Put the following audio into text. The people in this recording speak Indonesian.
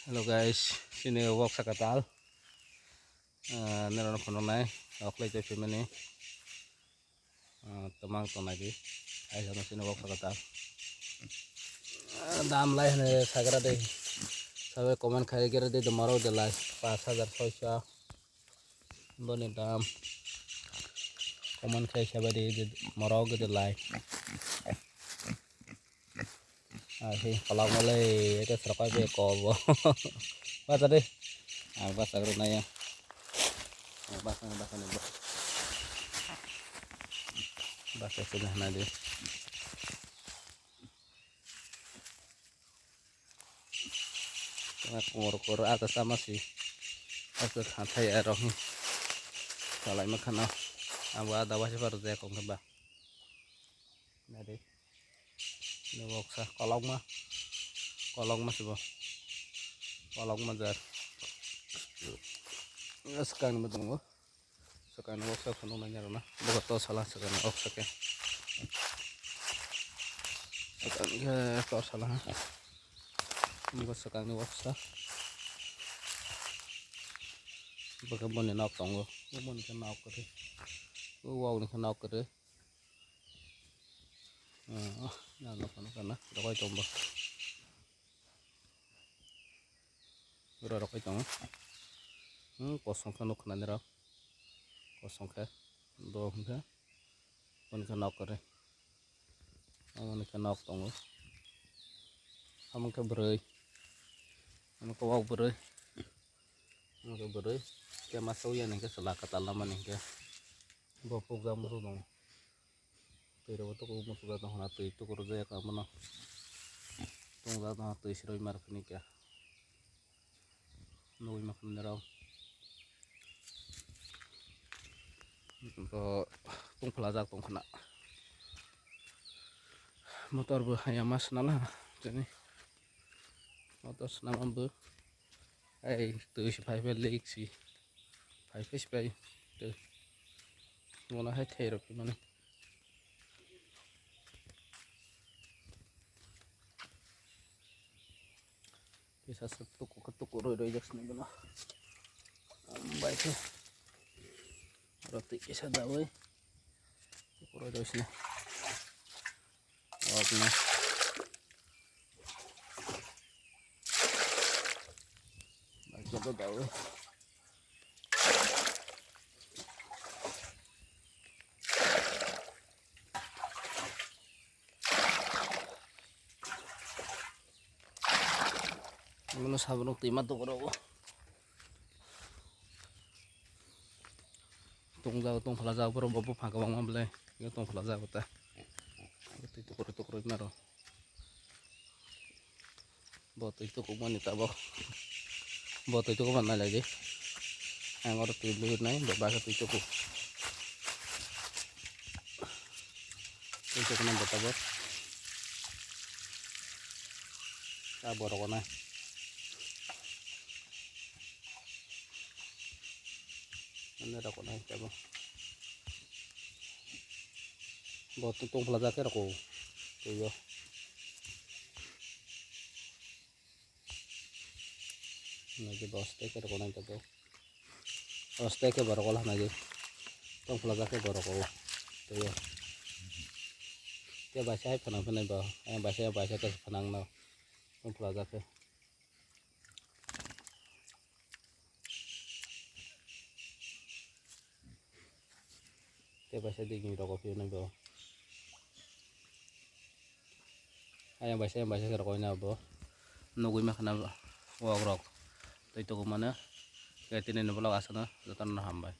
Hello guys, sini walk sa katal. Meron ako nung okay ito yung mini. Tamang to lagi. Ay sana sini walk sa katal. Dam lai ne sagara de. Sabe comment khai kira de tomorrow de lai 5,600 bone dam. Comment khai sabe de tomorrow de lai. Thì kalau mulai itu serak aja kobo. Apa tadi? Bahasa Brunei ya. Bahasa nih. Bahasa sudah nanti. Tengah kumur atas sama sih. Atas hantai aeroh nih. Kalau makan ada wajib harus dia kong kebah. Nanti. Ini boksa kolong mah sih boh. Kolong mah jar. Sekarang betul boh. Sekarang boksa penuh nanya na. Bukan tahu salah sekarang boksa ke. Sekarang ke tahu salah. Bukan sekarang boksa. Bukan bon ni nak tunggu. Bon ni kan nak kerja. Wow ni kan nak kerja. Nah, karena rokok itu mbak, rokok itu kosong kan nuk nanti rok, kosong kan, dua kan, pun kan nok kere, amun kan nok tunggu, amun ke berai, amun ke wow berai, kayak masuk ya nih ke selakat alaman nih ke, bopuk gam tuh dong. Tidak betul kalau sudah tahu nanti itu kerja ya kamu nak tunggu tahu nanti istirahat marah nih ya nunggu makan darah untuk tung pelajak tung kena motor bahaya mas nala jadi motor senama bu tuh si five leg si five spray tuh mana hai therapy mana bisa ketuk roda jak sini benar baiknya roti kisah dawai tukur roda sini oke baiknya tuh dawai mana sabun timat tuh karo tung pelajar baru babu pakai bang mambel ya tung pelajar kita itu tukur naro bot itu kuman itu boh bot itu kuman lagi yang orang tidur naik berbahasa itu ku itu kuman bot borok naik ini ada kok naik coba buat tung pelajar ke aku tuh yo lagi bawa steak ada kok naik coba bawa steak ke baru kolah lagi tung pelajar ke baru kau tuh yo dia bahasa penang bawa yang bahasa ke penang no tung pelajar ke dia bahasa dingin rokok view nih bawa yang bahasa ke rokoknya bawa nungguin makan apa wah rok itu kemana kayak ini nih belakang sana datang nambah